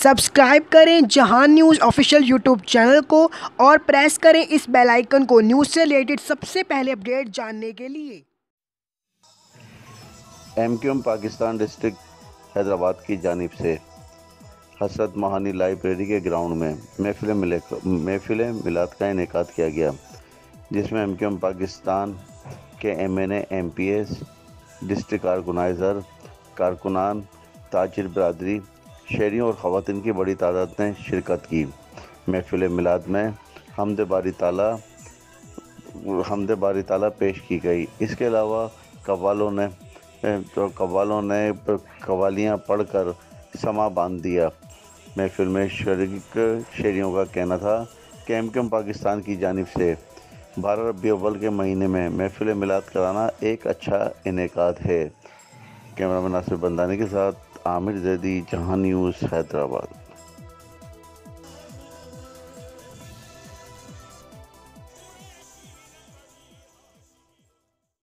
Subscribe کریں جہان news official YouTube channel کو اور پریس کریں اس بیل آئیکن کو نیوز سے ریلیٹڈ سب سے پہلے اپڈیٹ جاننے کے لیے۔ M Q M Pakistan district Hyderabad کی جانب سے حسرت مہانی لائبریری کے گراؤنڈ میں محفل میلاد کا انعقاد کیا گیا، جس میں ایم کیو ایم پاکستان کے M N A, M P S, district organizer, کارکنان، تاجر برادری، شہریوں اور خواتین کی بڑی تعداد نے شرکت کی۔ محفل میلاد میں حمد باری تعالیٰ پیش کی گئی۔ اس کے علاوہ قوالوں نے قوالیاں پڑھ کر سماں باندھ دیا۔ محفل میں شریک شہریوں کا کہنا تھا کہ ایم کیو ایم پاکستان کی جانب سے 12 ربیع الاول کے مہینے میں محفل میلاد کرانا ایک اچھا انعقاد ہے۔ کیمرہ مین ناصر بندانی کے ساتھ عامر زیدی، جہان نیوز، حیدرآباد۔